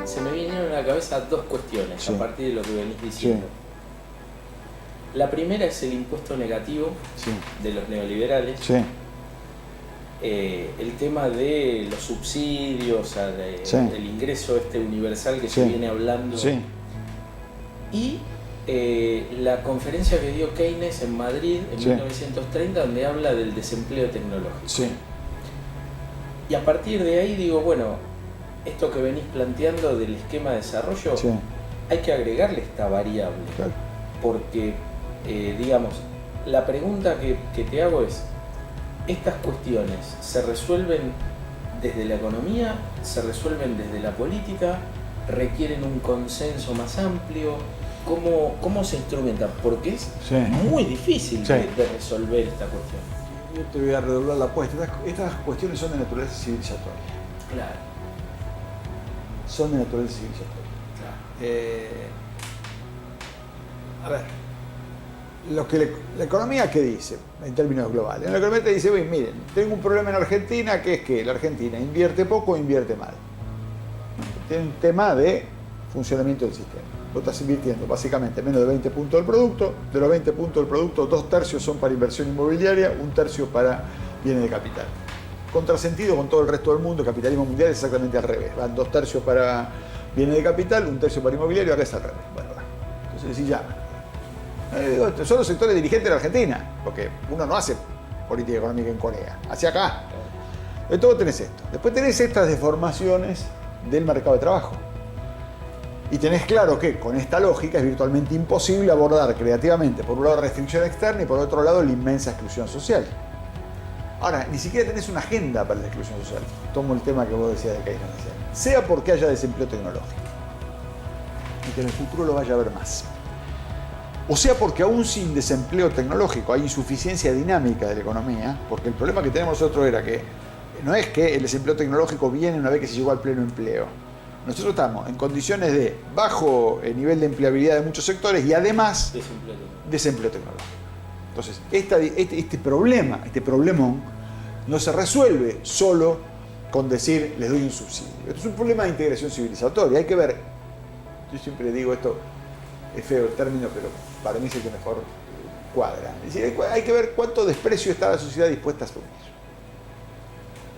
se me vinieron a la cabeza dos cuestiones Sí. a partir de lo que venís diciendo. La primera es el impuesto negativo Sí, de los neoliberales. sí, El tema de los subsidios, Sí. el ingreso universal que Sí. se viene hablando. sí, Y la conferencia que dio Keynes en Madrid en Sí. 1930, donde habla del desempleo tecnológico. sí, Y a partir de ahí digo, bueno, esto que venís planteando del esquema de desarrollo, sí, hay que agregarle esta variable. claro. Porque, digamos, la pregunta que te hago es, ¿estas cuestiones se resuelven desde la economía? ¿Se resuelven desde la política? ¿Requieren un consenso más amplio? ¿Cómo se instrumenta? Porque es Sí. muy difícil Sí. de resolver esta cuestión. Yo te voy a redoblar la apuesta. Estas cuestiones son de naturaleza civilizatoria. Claro, Son de naturaleza civilizatoria. claro. A ver, la economía, ¿qué dice en términos globales? La economía te dice, "Uy, miren, tengo un problema en Argentina, que es que la Argentina invierte poco o invierte mal. Tiene un tema de funcionamiento del sistema. Vos estás invirtiendo básicamente menos de 20 puntos del producto, de los 20 puntos del producto, 2/3 son para inversión inmobiliaria, 1/3 para bienes de capital. Contrasentido con todo el resto del mundo, el capitalismo mundial es exactamente al revés. Van 2/3 para bienes de capital, 1/3 para inmobiliario, acá es al revés. Bueno, va. Entonces decís ya. Son los sectores dirigentes de la Argentina, porque uno no hace política económica en Corea, hacia acá. De todo tenés esto. Después tenés estas deformaciones del mercado de trabajo. Y tenés claro que con esta lógica es virtualmente imposible abordar creativamente, por un lado, restricción externa y por otro lado, la inmensa exclusión social. Ahora, ni siquiera tenés una agenda para la exclusión social. Tomo el tema que vos decías de Keynes recién. Sea porque haya desempleo tecnológico y que en el futuro lo vaya a haber más. O sea porque aún sin desempleo tecnológico hay insuficiencia dinámica de la economía, porque el problema que tenemos nosotros era que no es que el desempleo tecnológico viene una vez que se llegó al pleno empleo. Nosotros estamos en condiciones de bajo nivel de empleabilidad de muchos sectores y además desempleo tecnológico. Entonces, este problemón, no se resuelve solo con decir les doy un subsidio. Esto es un problema de integración civilizatoria. Hay que ver, yo siempre digo esto, es feo el término, pero para mí es el que mejor cuadra. Es decir, hay que ver cuánto desprecio está la sociedad dispuesta a asumir.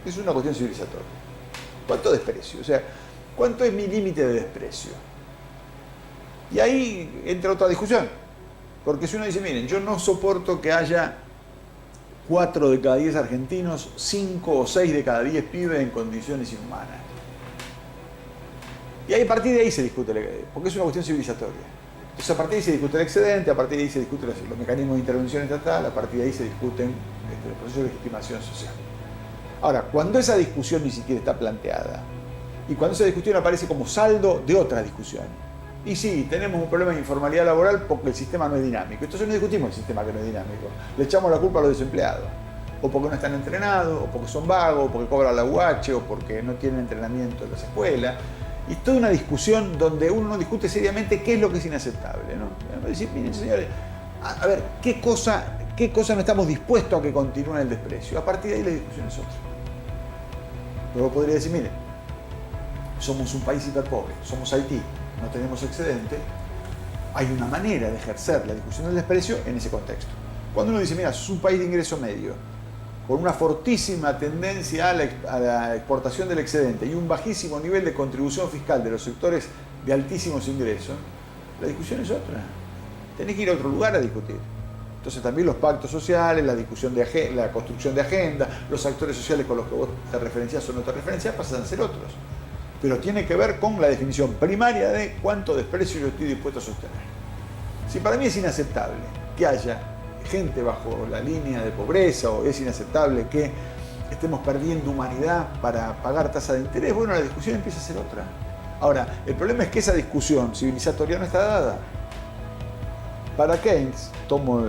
Es una cuestión civilizatoria. ¿Cuánto desprecio? O sea, ¿cuánto es mi límite de desprecio? Y ahí entra otra discusión. Porque si uno dice, miren, yo no soporto que haya 4 de cada 10 argentinos, 5 o 6 de cada 10 pibes en condiciones inhumanas. Y ahí a partir de ahí se discute, porque es una cuestión civilizatoria. Entonces a partir de ahí se discute el excedente, a partir de ahí se discuten los mecanismos de intervención estatal, a partir de ahí se discuten los procesos de legitimación social. Ahora, cuando esa discusión ni siquiera está planteada, y cuando esa discusión aparece como saldo de otra discusión, y sí, tenemos un problema de informalidad laboral porque el sistema no es dinámico. Entonces no discutimos el sistema que no es dinámico. Le echamos la culpa a los desempleados. O porque no están entrenados, o porque son vagos, o porque cobran la UH, o porque no tienen entrenamiento en las escuelas. Y es toda una discusión donde uno no discute seriamente qué es lo que es inaceptable, ¿no? Decir, miren, señores, a ver, ¿qué cosa no estamos dispuestos a que continúe el desprecio? A partir de ahí la discusión es otra. Pero vos podrías decir, miren, somos un país hiperpobre, somos Haití, no tenemos excedente, hay una manera de ejercer la discusión del desprecio en ese contexto. Cuando uno dice, mira, sos un país de ingreso medio, con una fortísima tendencia a la exportación del excedente y un bajísimo nivel de contribución fiscal de los sectores de altísimos ingresos, la discusión es otra. Tenés que ir a otro lugar a discutir. Entonces también los pactos sociales, la discusión de la construcción de agenda, los actores sociales con los que vos te referenciás o no te referenciás pasan a ser otros. Pero tiene que ver con la definición primaria de cuánto desprecio yo estoy dispuesto a sostener. Si para mí es inaceptable que haya gente bajo la línea de pobreza o es inaceptable que estemos perdiendo humanidad para pagar tasa de interés, bueno, la discusión empieza a ser otra. Ahora, el problema es que esa discusión civilizatoria no está dada. Para Keynes, tomo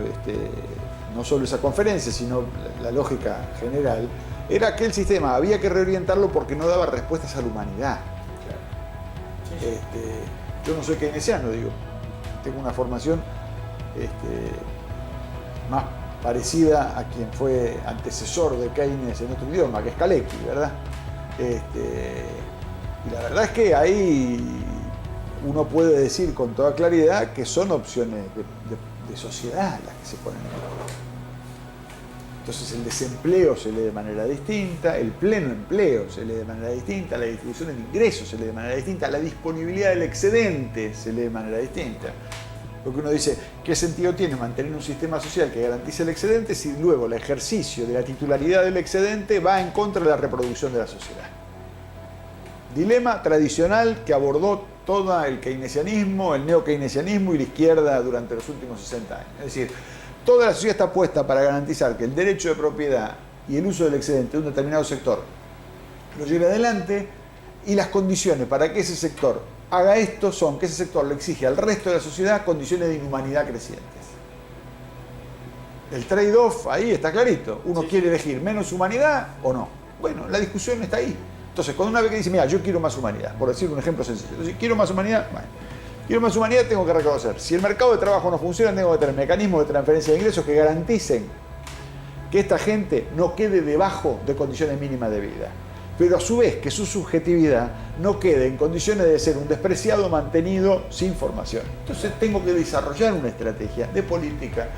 no solo esa conferencia, sino la lógica general, era que el sistema había que reorientarlo porque no daba respuestas a la humanidad. Claro. Yo no soy keynesiano, digo, tengo una formación más parecida a quien fue antecesor de Keynes en otro idioma, que es Kalecki, ¿verdad? Y la verdad es que ahí uno puede decir con toda claridad que son opciones de sociedad las que se ponen en juego. Entonces el desempleo se lee de manera distinta, el pleno empleo se lee de manera distinta, la distribución del ingreso se lee de manera distinta, la disponibilidad del excedente se lee de manera distinta. Porque uno dice, ¿qué sentido tiene mantener un sistema social que garantice el excedente si luego el ejercicio de la titularidad del excedente va en contra de la reproducción de la sociedad? Dilema tradicional que abordó todo el keynesianismo, el neo-keynesianismo y la izquierda durante los últimos 60 años. Es decir, toda la sociedad está puesta para garantizar que el derecho de propiedad y el uso del excedente de un determinado sector lo lleve adelante, y las condiciones para que ese sector haga esto son que ese sector le exige al resto de la sociedad condiciones de inhumanidad crecientes. El trade-off ahí está clarito. Uno quiere elegir menos humanidad o no. Bueno, la discusión está ahí. Entonces, cuando una vez que dice, mira, yo quiero más humanidad, por decir un ejemplo sencillo, entonces, quiero más humanidad, bueno, quiero más humanidad, tengo que reconocer, si el mercado de trabajo no funciona, tengo que tener mecanismos de transferencia de ingresos que garanticen que esta gente no quede debajo de condiciones mínimas de vida, pero a su vez que su subjetividad no quede en condiciones de ser un despreciado mantenido sin formación. Entonces tengo que desarrollar una estrategia de política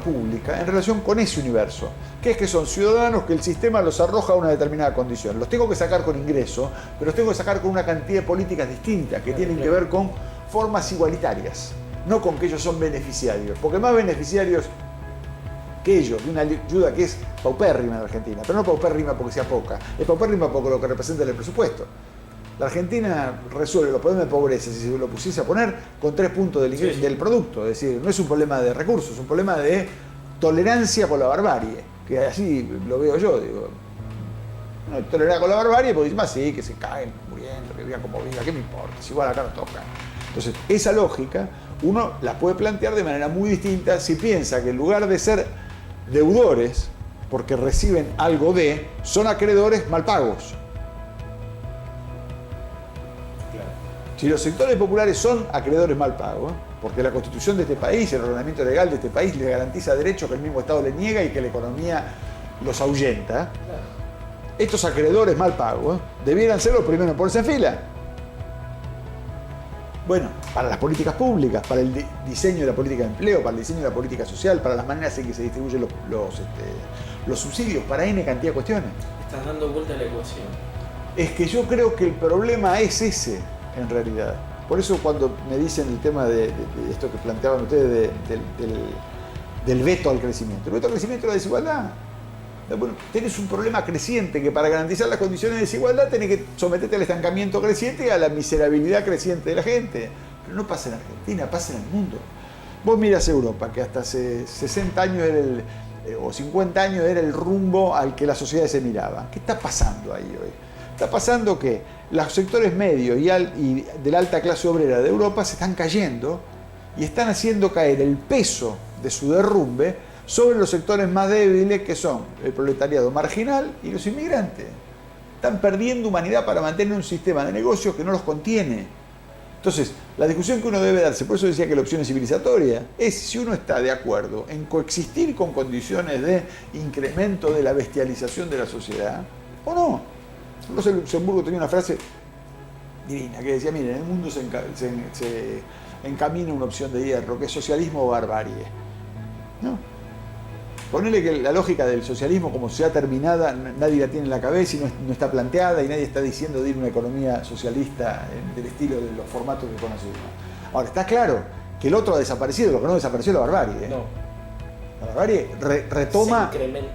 pública en relación con ese universo, que es que son ciudadanos que el sistema los arroja a una determinada condición. Los tengo que sacar con ingreso, pero los tengo que sacar con una cantidad de políticas distintas que tienen que ver con formas igualitarias, no con que ellos son beneficiarios, porque más beneficiarios que ellos, de una ayuda que es paupérrima en Argentina, pero no paupérrima porque sea poca, es paupérrima porque lo que representa el presupuesto. La Argentina resuelve los problemas de pobreza, si se lo pusiese a poner, con 3 puntos del producto. Es decir, no es un problema de recursos, es un problema de tolerancia con la barbarie, que así lo veo yo. Digo, no tolerar con la barbarie porque dicen, más sí, que se caen muriendo, que vivan como vivan, ¿qué me importa? Si igual acá nos toca. Entonces, esa lógica uno la puede plantear de manera muy distinta si piensa que en lugar de ser deudores, porque reciben algo son acreedores mal pagos. Si los sectores populares son acreedores mal pagos, porque la Constitución de este país, el ordenamiento legal de este país les garantiza derechos que el mismo Estado les niega y que la economía los ahuyenta, estos acreedores mal pagos debieran ser los primeros en ponerse en fila. Bueno, para las políticas públicas, para el diseño de la política de empleo, para el diseño de la política social, para las maneras en que se distribuyen los subsidios, para N cantidad de cuestiones. Estás dando vuelta a la ecuación. Es que yo creo que el problema es ese, en realidad. Por eso cuando me dicen el tema de esto que planteaban ustedes del veto al crecimiento. El veto al crecimiento es la desigualdad. Bueno, tenés un problema creciente que para garantizar las condiciones de desigualdad tenés que someterte al estancamiento creciente y a la miserabilidad creciente de la gente. Pero no pasa en Argentina, pasa en el mundo. Vos mirás Europa, que hasta hace 60 años o 50 años era el rumbo al que las sociedades se miraban. ¿Qué está pasando ahí hoy? Está pasando que los sectores medios y de la alta clase obrera de Europa se están cayendo y están haciendo caer el peso de su derrumbe sobre los sectores más débiles, que son el proletariado marginal y los inmigrantes. Están perdiendo humanidad para mantener un sistema de negocios que no los contiene. Entonces, la discusión que uno debe darse, por eso decía que la opción es civilizatoria, es si uno está de acuerdo en coexistir con condiciones de incremento de la bestialización de la sociedad o no. Rosa Luxemburgo tenía una frase divina que decía, miren, en el mundo se encamina una opción de hierro, que es socialismo o barbarie. ¿No? Ponele que la lógica del socialismo como sociedad terminada nadie la tiene en la cabeza y no está planteada y nadie está diciendo de ir a una economía socialista del estilo de los formatos que conocemos. Ahora, está claro que el otro ha desaparecido, lo que no desapareció es la barbarie. No. La barbarie retoma,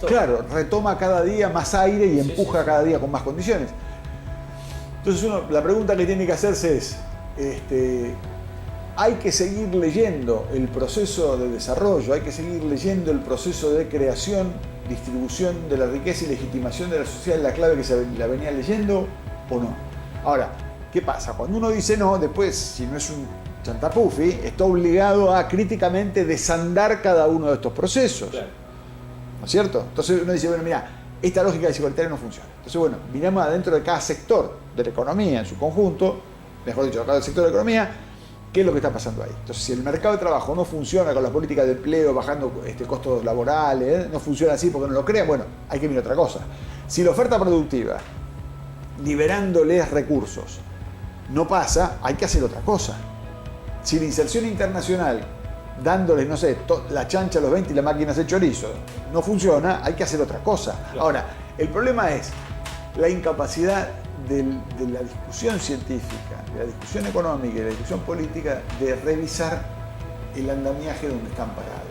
claro, retoma cada día más aire y empuja cada día con más condiciones. Entonces la pregunta que tiene que hacerse es, hay que seguir leyendo el proceso de desarrollo, hay que seguir leyendo el proceso de creación, distribución de la riqueza y legitimación de la sociedad en la clave que se la venía leyendo o no. Ahora, ¿qué pasa? Cuando uno dice no, después, si no es un chantapufi, está obligado a críticamente desandar cada uno de estos procesos. Claro. ¿No es cierto? Entonces uno dice, bueno, mira, esta lógica desigualitaria no funciona. Entonces, bueno, miramos adentro de cada sector de la economía en su conjunto, mejor dicho, cada sector de la economía, ¿qué es lo que está pasando ahí? Entonces, si el mercado de trabajo no funciona con las políticas de empleo, bajando costos laborales, no funciona así porque no lo crean, bueno, hay que mirar otra cosa. Si la oferta productiva liberándoles recursos, no pasa, hay que hacer otra cosa. Si la inserción internacional, dándoles, no sé, la chancha a los 20 y la máquina hace chorizo, no funciona, hay que hacer otra cosa. Claro. Ahora, el problema es la incapacidad de la discusión científica, de la discusión económica y de la discusión política de revisar el andamiaje donde están parados.